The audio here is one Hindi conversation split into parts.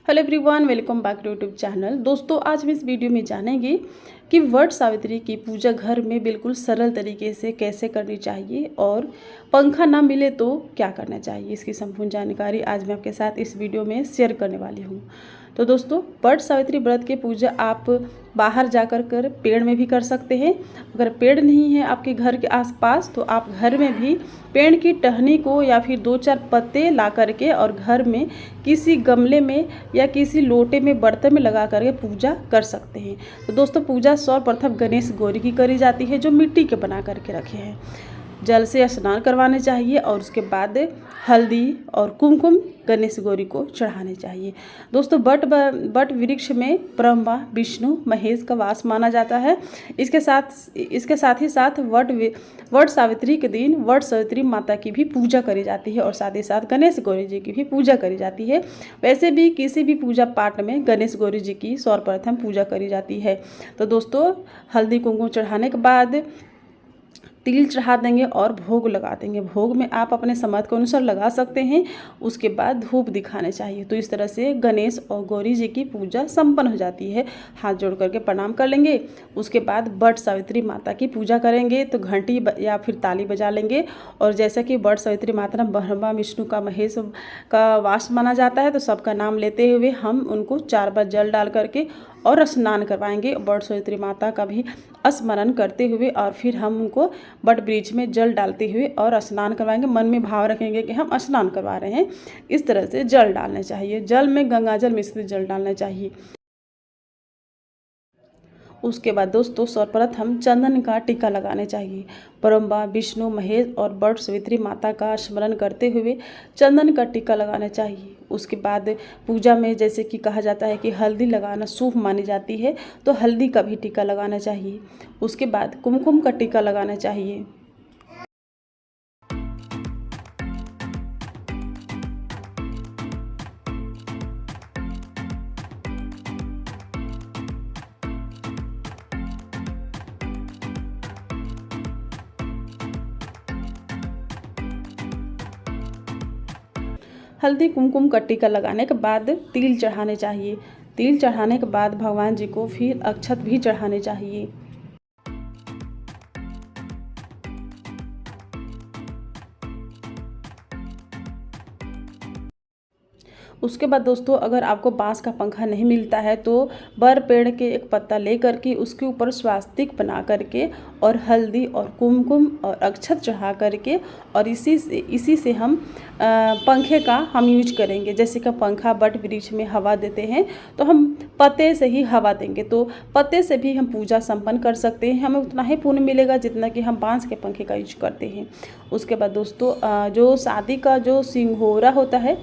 Hello everyone, welcome back to YouTube channel. दोस्तों, आज हम इस वीडियो में जानेंगे कि वट सावित्री की पूजा घर में बिल्कुल सरल तरीके से कैसे करनी चाहिए और पंखा ना मिले तो क्या करना चाहिए। इसकी संपूर्ण जानकारी आज मैं आपके साथ इस वीडियो में शेयर करने वाली हूँ। तो दोस्तों, वट सावित्री व्रत की पूजा आप बाहर जाकर कर पेड़ में भी कर सकते हैं। अगर पेड़ नहीं है आपके घर के आसपास तो आप घर में भी पेड़ की टहनी को या फिर 2-4 पत्ते ला करके और घर में किसी गमले में या किसी लोटे में बर्तन में लगा करके पूजा कर सकते हैं। तो दोस्तों, पूजा सर्वप्रथम गणेश गौरी की करी जाती है, जो मिट्टी के बना करके रखे हैं। जल से स्नान करवाने चाहिए और उसके बाद हल्दी और कुमकुम गणेश गौरी को चढ़ाने चाहिए। दोस्तों, बट वृक्ष में ब्रह्मा विष्णु महेश का वास माना जाता है। इसके साथ ही साथ वट सावित्री के दिन वट सावित्री माता की भी पूजा करी जाती है और साथ ही साथ गणेश गौरी जी की भी पूजा करी जाती है। वैसे भी किसी भी पूजा पाठ में गणेश गौरी जी की सर्वप्रथम पूजा करी जाती है। तो दोस्तों, हल्दी कुमकुम चढ़ाने के बाद तिल चढ़ा देंगे और भोग लगा देंगे। भोग में आप अपने समर्थ के अनुसार लगा सकते हैं। उसके बाद धूप दिखाने चाहिए। तो इस तरह से गणेश और गौरी जी की पूजा संपन्न हो जाती है। हाथ जोड़ करके प्रणाम कर लेंगे। उसके बाद वट सावित्री माता की पूजा करेंगे तो घंटी या फिर ताली बजा लेंगे। और जैसा कि वट सावित्री माता ब्रह्मा विष्णु का महेश का वास माना जाता है, तो सबका नाम लेते हुए हम उनको 4 बार जल डाल करके और स्नान करवाएंगे। वट सावित्री माता का भी स्मरण करते हुए और फिर हम उनको वट वृक्ष में जल डालते हुए और स्नान करवाएंगे। मन में भाव रखेंगे कि हम स्नान करवा रहे हैं। इस तरह से जल डालना चाहिए। जल में गंगाजल मिश्रित जल डालना चाहिए। उसके बाद दोस्तों, सर्वप्रथम चंदन का टीका लगाना चाहिए। ब्रह्मा विष्णु महेश और वट सावित्री माता का स्मरण करते हुए चंदन का टीका लगाना चाहिए। उसके बाद पूजा में जैसे कि कहा जाता है कि हल्दी लगाना शुभ मानी जाती है, तो हल्दी का भी टीका लगाना चाहिए। उसके बाद कुमकुम का टीका लगाना चाहिए। हल्दी कुमकुम का टीका लगाने के बाद तिल चढ़ाने चाहिए। तिल चढ़ाने के बाद भगवान जी को फिर अक्षत भी चढ़ाने चाहिए। उसके बाद दोस्तों, अगर आपको बांस का पंखा नहीं मिलता है तो बर पेड़ के एक पत्ता ले करके उसके ऊपर स्वास्तिक बना करके और हल्दी और कुमकुम और अक्षत चढ़ा करके और इसी से हम पंखे का हम यूज करेंगे। जैसे कि पंखा वट वृक्ष में हवा देते हैं, तो हम पत्ते से ही हवा देंगे। तो पत्ते से भी हम पूजा संपन्न कर सकते हैं। हमें उतना ही पुण्य मिलेगा जितना कि हम बांस के पंखे का यूज करते हैं। उसके बाद दोस्तों, जो शादी का जो सिंघोरा होता है,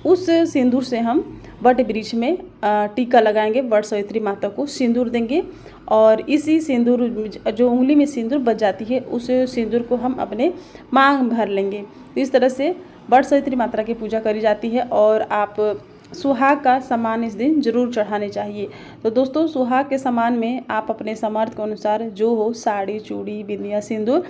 उस सिंदूर से हम वट वृक्ष में टीका लगाएंगे। वट सावित्री माता को सिंदूर देंगे और इसी सिंदूर जो उंगली में सिंदूर बच जाती है, उस सिंदूर को हम अपने मांग भर लेंगे। तो इस तरह से वट सावित्री माता की पूजा करी जाती है। और आप सुहाग का सामान इस दिन जरूर चढ़ाने चाहिए। तो दोस्तों, सुहाग के सामान में आप अपने सामर्थ्य के अनुसार जो हो, साड़ी चूड़ी बिंदिया सिंदूर,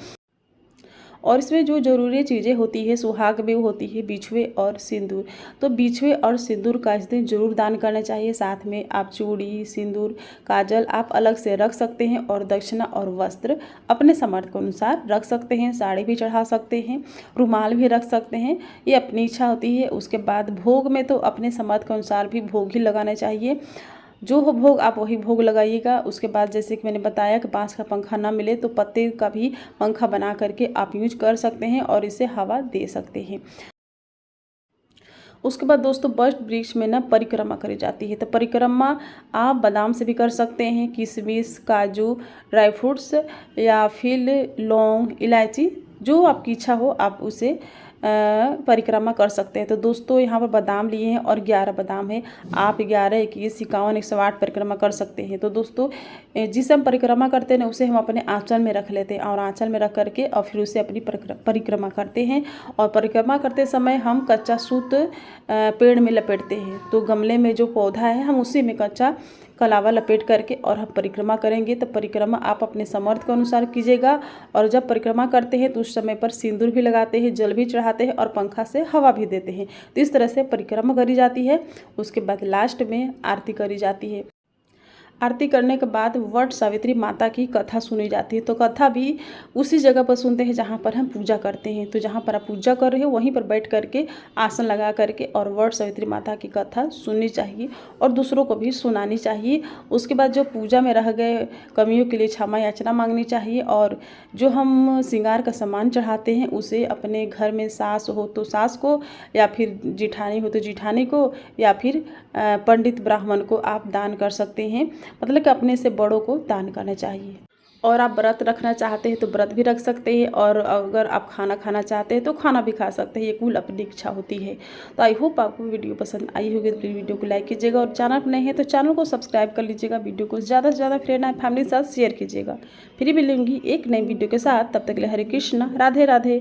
और इसमें जो ज़रूरी चीज़ें होती है सुहाग में, वो होती है बिछुए और सिंदूर। तो बिछुए और सिंदूर का इस दिन जरूर दान करना चाहिए। साथ में आप चूड़ी सिंदूर काजल आप अलग से रख सकते हैं और दक्षिणा और वस्त्र अपने सामर्थ्य के अनुसार रख सकते हैं। साड़ी भी चढ़ा सकते हैं, रुमाल भी रख सकते हैं, ये अपनी इच्छा होती है। उसके बाद भोग में तो अपने सामर्थ्य के अनुसार भी भोग ही लगाना चाहिए। जो हो भोग आप वही भोग लगाइएगा। उसके बाद जैसे कि मैंने बताया कि बांस का पंखा ना मिले तो पत्ते का भी पंखा बना करके आप यूज कर सकते हैं और इसे हवा दे सकते हैं। उसके बाद दोस्तों, वट वृक्ष में ना परिक्रमा करी जाती है। तो परिक्रमा आप बादाम से भी कर सकते हैं, किशमिश काजू ड्राई फ्रूट्स या फिर लौंग इलायची, जो आपकी इच्छा हो आप उसे परिक्रमा कर सकते हैं। तो दोस्तों, यहाँ पर बादाम लिए हैं और 11 बादाम है। आप 11, 21, 51, 108 परिक्रमा कर सकते हैं। तो दोस्तों, जिसे हम परिक्रमा करते हैं ना, उसे हम अपने आंचल में रख लेते हैं और आंचल में रख करके और फिर उसे अपनी परिक्रमा करते हैं। और परिक्रमा करते समय हम कच्चा सूत पेड़ में लपेटते हैं। तो गमले में जो पौधा है हम उसी में कच्चा कलावा लपेट करके और हम परिक्रमा करेंगे। तो परिक्रमा आप अपने सामर्थ्य के अनुसार कीजिएगा। और जब परिक्रमा करते हैं तो उस समय पर सिंदूर भी लगाते हैं, जल भी चढ़ाते हैं और पंखा से हवा भी देते हैं। तो इस तरह से परिक्रमा करी जाती है। उसके बाद लास्ट में आरती करी जाती है। आरती करने के बाद वट सावित्री माता की कथा सुनी जाती है। तो कथा भी उसी जगह पर सुनते हैं जहाँ पर हम पूजा करते हैं। तो जहाँ पर आप पूजा कर रहे हो वहीं पर बैठ करके आसन लगा करके और वट सावित्री माता की कथा सुननी चाहिए और दूसरों को भी सुनानी चाहिए। उसके बाद जो पूजा में रह गए कमियों के लिए क्षमा याचना मांगनी चाहिए। और जो हम श्रृंगार का सामान चढ़ाते हैं उसे अपने घर में सास हो तो सास को, या फिर जिठानी हो तो जिठानी को, या फिर पंडित ब्राह्मण को आप दान कर सकते हैं। मतलब कि अपने से बड़ों को दान करना चाहिए। और आप व्रत रखना चाहते हैं तो व्रत भी रख सकते हैं। और अगर आप खाना खाना चाहते हैं तो खाना भी खा सकते हैं। ये कुल अपनी इच्छा होती है। तो आई होप आपको वीडियो पसंद आई होगी। तो प्लीज़ वीडियो को लाइक कीजिएगा और चैनल पर नए हैं तो चैनल को सब्सक्राइब कर लीजिएगा। वीडियो को ज़्यादा से ज़्यादा फ्रेंड एंड फैमिली के साथ शेयर कीजिएगा। फिर मिलूंगी एक नई वीडियो के साथ। तब तक के लिए हरे कृष्ण, राधे राधे।